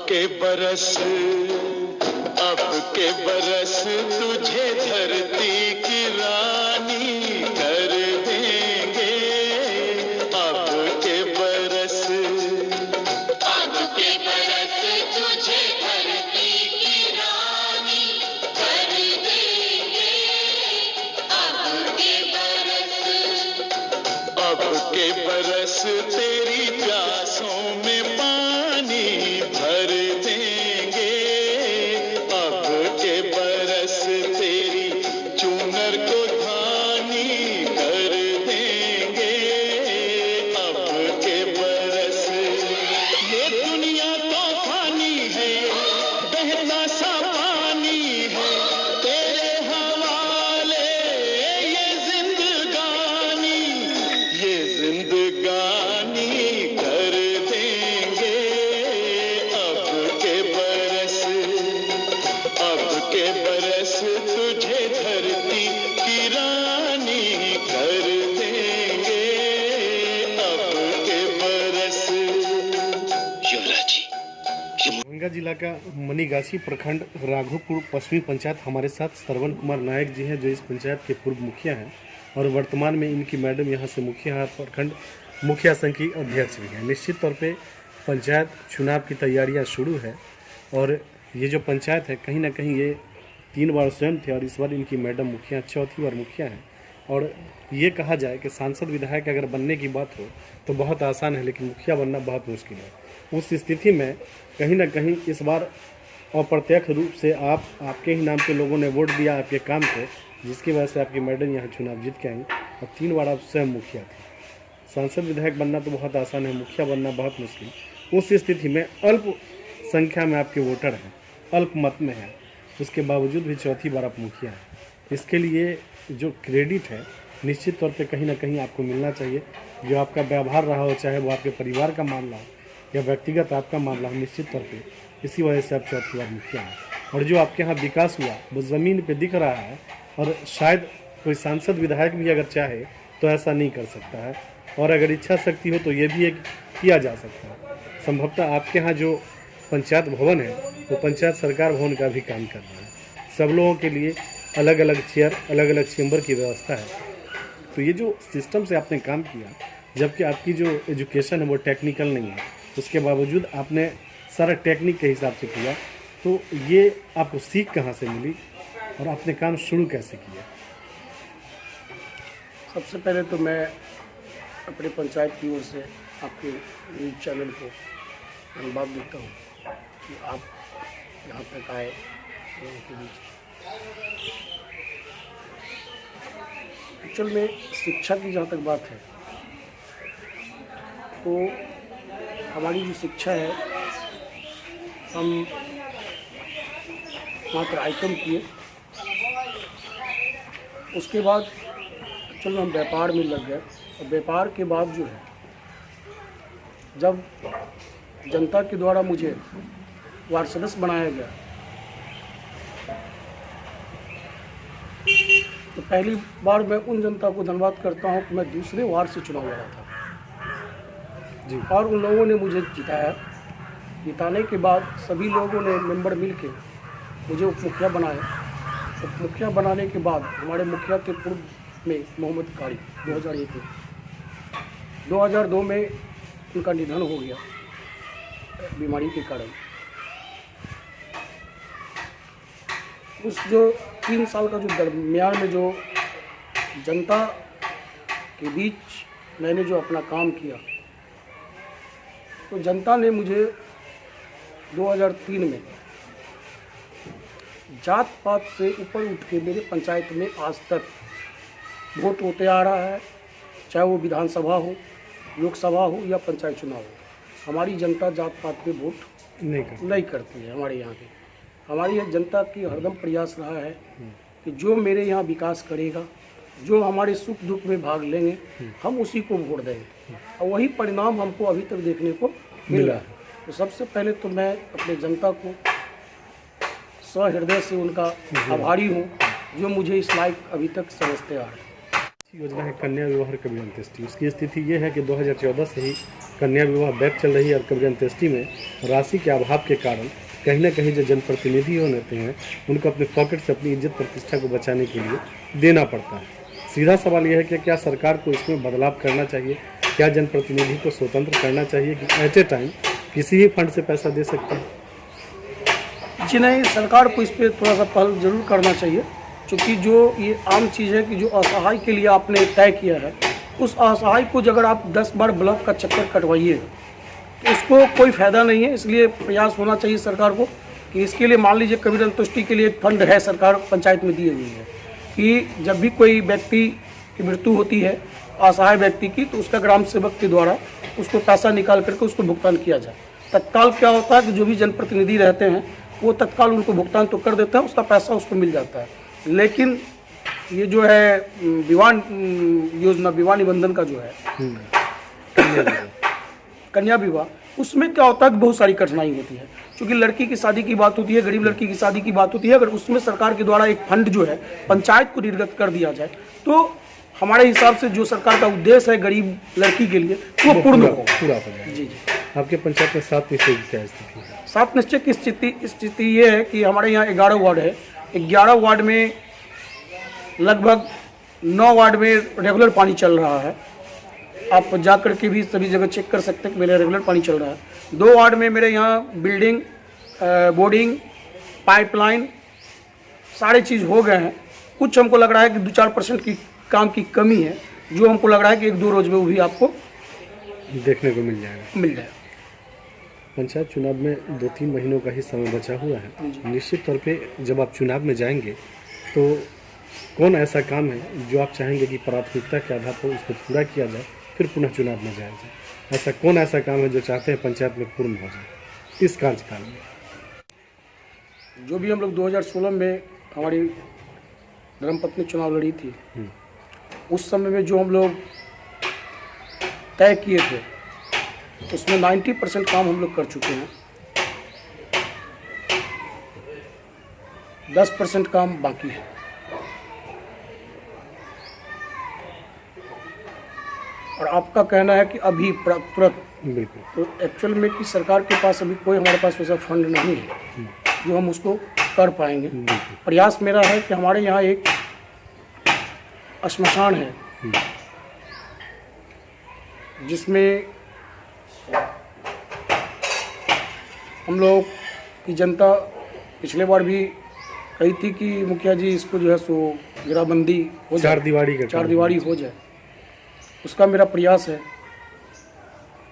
के बरस, अब के बरस तुझे धरती की रानी कर देंगे। अब के बरस, अब के बरस तुझे धरती की रानी कर देंगे। अब के बरस, अब के बरस तेरी प्यासों में पानी भर देंगे। अब के बरस तेरी चुनर को धानी कर देंगे। अब के बरस, ये दुनिया तो फानी है, बहता सा पानी है, तेरे हवाले ये जिंदगानी, ये जिंदगानी कर देंगे। अब के बरस, अब के बरस तुझे धरती की रानी कर देंगे। अब के बरस। युवराज जी, दरभंगा जिला का मनीगाछी प्रखंड राघोपुर पश्चिमी पंचायत हमारे साथ श्रवण कुमार नायक जी हैं, जो इस पंचायत के पूर्व मुखिया हैं और वर्तमान में इनकी मैडम यहाँ से मुखिया प्रखंड मुखिया संघ की अध्यक्ष भी हैं। निश्चित तौर पे पंचायत चुनाव की तैयारियाँ शुरू है और ये जो पंचायत है कहीं ना कहीं ये 3 बार स्वयं थे और इस बार इनकी मैडम मुखिया 4थी बार मुखिया हैं। और ये कहा जाए कि सांसद विधायक अगर बनने की बात हो तो बहुत आसान है, लेकिन मुखिया बनना बहुत मुश्किल है। उस स्थिति में कहीं ना कहीं इस बार अप्रत्यक्ष रूप से आपके ही नाम पे लोगों ने वोट दिया आपके काम को, जिसकी वजह से आपकी मैडम यहाँ चुनाव जीत के आई और 3 बार आप स्वयं मुखिया थे। सांसद विधायक बनना तो बहुत आसान है, मुखिया बनना बहुत मुश्किल। उस स्थिति में अल्प संख्या में आपके वोटर हैं, अल्प मत में हैं, उसके बावजूद भी 4थी बार आप मुखिया हैं। इसके लिए जो क्रेडिट है निश्चित तौर पे कहीं ना कहीं आपको मिलना चाहिए। जो आपका व्यवहार रहा हो, चाहे वो आपके परिवार का मामला हो या व्यक्तिगत आपका मामला हो, निश्चित तौर पे इसी वजह से आप 4थी बार मुखिया हैं। और जो आपके यहाँ विकास हुआ वो ज़मीन पे दिख रहा है और शायद कोई सांसद विधायक भी अगर चाहे तो ऐसा नहीं कर सकता है, और अगर इच्छा शक्ति हो तो ये भी एक किया जा सकता है। संभवतः आपके यहाँ जो पंचायत भवन है वो पंचायत सरकार भवन का भी काम कर रहा है। सब लोगों के लिए अलग अलग चेयर, अलग अलग चेंबर की व्यवस्था है। तो ये जो सिस्टम से आपने काम किया, जबकि आपकी जो एजुकेशन है वो टेक्निकल नहीं है, उसके बावजूद आपने सारा टेक्निक के हिसाब से किया, तो ये आपको सीख कहाँ से मिली और आपने काम शुरू कैसे किया? सबसे पहले तो मैं अपने पंचायत की ओर से आपके न्यूज़ चैनल को धन्यवाद देता हूँ कि आप यहाँ तक आए लोगों के बीच। एक्चुअल में शिक्षा की जहाँ तक बात है तो हमारी जो शिक्षा है, हम मात्र आइटम किए, उसके बाद एक्चुअल में हम व्यापार में लग गए। और व्यापार के बाद जो है, जब जनता के द्वारा मुझे वार्ड सदस्य बनाया गया तो पहली बार मैं उन जनता को धन्यवाद करता हूं कि मैं दूसरे वार्ड से चुनाव लड़ा था जी। और उन लोगों ने मुझे जिताया। जिताने के बाद सभी लोगों ने मेंबर मिलके मुझे उप मुखिया बनाया। उप मुखिया बनाने के बाद हमारे मुखिया के पूर्व में मोहम्मद कारी 2001 में, 2002 में उनका निधन हो गया बीमारी के कारण। उस जो 3 साल का जो दरमियान में जो जनता के बीच मैंने जो अपना काम किया, तो जनता ने मुझे 2003 में जात पात से ऊपर उठ के मेरे पंचायत में आज तक वोट होते आ रहा है, चाहे वो विधानसभा हो, लोकसभा हो या पंचायत चुनाव हो। हमारी जनता जात पात पे वोट नहीं करती है। हमारे यहाँ की हमारी जनता की हरदम प्रयास रहा है कि जो मेरे यहाँ विकास करेगा, जो हमारे सुख दुख में भाग लेंगे, हम उसी को वोट देंगे, और वही परिणाम हमको अभी तक देखने को मिला है। तो सबसे पहले तो मैं अपने जनता को सहृदय से उनका आभारी हूँ, जो मुझे इस लायक अभी तक समझते आ रहे हैं। योजना है कन्या विवाह कभी अंत्येष्टि। उसकी स्थिति ये है कि 2014 से ही कन्या विवाह बैक चल रही है और कभी अंत्येष्टि में राशि के अभाव के कारण कहीं ना कहीं जो जनप्रतिनिधि होते हैं उनको अपने पॉकेट से अपनी इज्जत प्रतिष्ठा को बचाने के लिए देना पड़ता है। सीधा सवाल यह है कि क्या सरकार को इसमें बदलाव करना चाहिए? क्या जनप्रतिनिधि को स्वतंत्र करना चाहिए कि एट ए टाइम किसी भी फंड से पैसा दे सकते हैं? जी नहीं, सरकार को इस पर थोड़ा सा पहल जरूर करना चाहिए, क्योंकि जो ये आम चीज़ है कि जो असहाय के लिए आपने तय किया है, उस असहाय को अगर आप 10 बार ब्लॉक का चक्कर कटवाइए तो उसको कोई फ़ायदा नहीं है। इसलिए प्रयास होना चाहिए सरकार को कि इसके लिए मान लीजिए कबीर अंत्येष्टि के लिए फंड है, सरकार पंचायत में दी हुई है कि जब भी कोई व्यक्ति की मृत्यु होती है असहाय व्यक्ति की, तो उसका ग्राम सेवक के द्वारा उसको पैसा निकाल करके उसको भुगतान किया जाए। तत्काल क्या होता है कि जो भी जनप्रतिनिधि रहते हैं वो तत्काल उनको भुगतान तो कर देते हैं, उसका पैसा उसको मिल जाता है। लेकिन ये जो है विवाह योजना, विवाह निबंधन का जो है कन्या विवाह, उसमें क्या होता है कि बहुत सारी कठिनाई होती है। क्योंकि लड़की की शादी की बात होती है, गरीब लड़की की शादी की बात होती है, अगर उसमें सरकार के द्वारा एक फंड जो है पंचायत को निर्गत कर दिया जाए तो हमारे हिसाब से जो सरकार का उद्देश्य है गरीब लड़की के लिए वो पूर्ण हो जाए। जी। आपके पंचायत में 7 निश्चय की क्या स्थिति है? 7 निश्चय की स्थिति ये है कि हमारे यहाँ 11 वार्ड है। 11 वार्ड में लगभग 9 वार्ड में रेगुलर पानी चल रहा है। आप जा कर के भी सभी जगह चेक कर सकते हैं कि मेरे रेगुलर पानी चल रहा है। 2 वार्ड में मेरे यहाँ बिल्डिंग, बोर्डिंग, पाइपलाइन सारे चीज़ हो गए हैं। कुछ हमको लग रहा है कि 2-4% की काम की कमी है, जो हमको लग रहा है कि 1-2 रोज में वो भी आपको देखने को मिल जाएगा। पंचायत चुनाव में 2-3 महीनों का ही समय बचा हुआ है। निश्चित तौर पे जब आप चुनाव में जाएंगे तो कौन ऐसा काम है जो आप चाहेंगे कि प्राथमिकता के आधार पर उसको पूरा किया जाए, फिर पुनः चुनाव में जाया जाए? ऐसा कौन ऐसा काम है जो चाहते हैं पंचायत में पूर्ण हो जाए इस कार्यकाल में? जो भी हम लोग 2016 में हमारी धर्मपत्नी चुनाव लड़ी थी, उस समय में जो हम लोग तय किए थे उसमें 90% काम हम लोग कर चुके हैं। 10% काम बाकी है। और आपका कहना है कि अभी तुरंत, बिल्कुल, तो एक्चुअल में कि सरकार के पास अभी कोई हमारे पास वैसा फंड नहीं है जो हम उसको कर पाएंगे। प्रयास मेरा है कि हमारे यहाँ एक श्मशान है जिसमें हम लोग की जनता पिछले बार भी कही थी कि मुखिया जी इसको जो है सो घेराबंदी हो जाए, 4 दीवारी हो जाए। उसका मेरा प्रयास है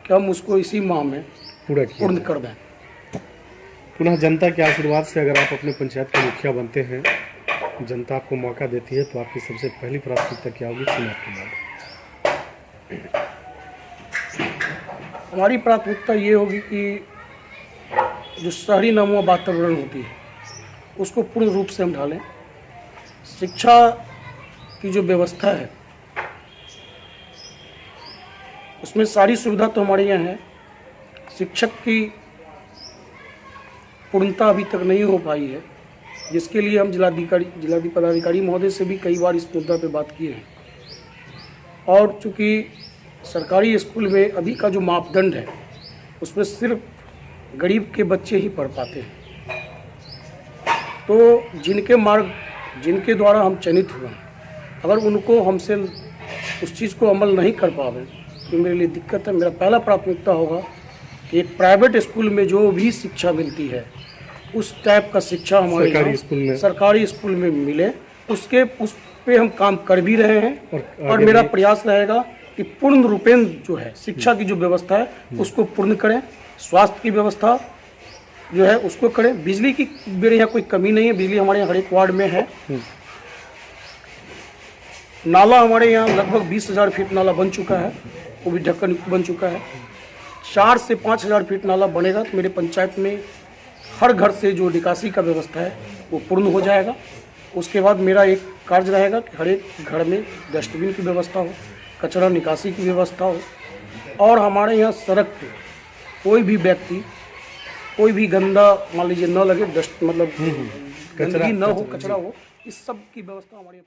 कि हम उसको इसी माह में पूर्ण कर दें। पुनः जनता के आशीर्वाद से अगर आप अपने पंचायत के मुखिया बनते हैं, जनता आपको मौका देती है, तो आपकी सबसे पहली प्राथमिकता क्या होगी चुनाव के बाद? हमारी प्राथमिकता ये होगी कि जो शहरी नमूना वातावरण होती है उसको पूर्ण रूप से हम ढालें। शिक्षा की जो व्यवस्था है उसमें सारी सुविधा तो हमारे यहाँ है, शिक्षक की पूर्णता अभी तक नहीं हो पाई है, जिसके लिए हम जिलाधिकारी पदाधिकारी महोदय से भी कई बार इस मुद्दा पे बात किए हैं। और चूँकि सरकारी स्कूल में अभी का जो मापदंड है उसमें सिर्फ गरीब के बच्चे ही पढ़ पाते हैं, तो जिनके द्वारा हम चयनित हुए हैं, अगर उनको हमसे उस चीज़ को अमल नहीं कर पावे तो मेरे लिए दिक्कत है। मेरा पहला प्राथमिकता होगा कि एक प्राइवेट स्कूल में जो भी शिक्षा मिलती है उस टाइप का शिक्षा हमारे सरकारी स्कूल में मिले। उस पे हम काम कर भी रहे हैं और मेरा प्रयास रहेगा कि पूर्ण रूपेण जो है शिक्षा की जो व्यवस्था है उसको पूर्ण करें। स्वास्थ्य की व्यवस्था जो है उसको करें। बिजली की मेरे यहाँ कोई कमी नहीं है, बिजली हमारे यहाँ हर एक वार्ड में है। नाला हमारे यहाँ लगभग 20,000 फीट नाला बन चुका है, वो भी ढक्कन बन चुका है। 4 से 5,000 फीट नाला बनेगा तो मेरे पंचायत में हर घर से जो निकासी का व्यवस्था है वो पूर्ण हो जाएगा। उसके बाद मेरा एक कार्य रहेगा कि हर एक घर में डस्टबिन की व्यवस्था हो, कचरा निकासी की व्यवस्था हो, और हमारे यहाँ सड़क पे कोई भी व्यक्ति कोई भी गंदा मान लीजिए न लगे, डस्ट मतलब गंदगी न हो, कचरा हो, इस सब की व्यवस्था हमारे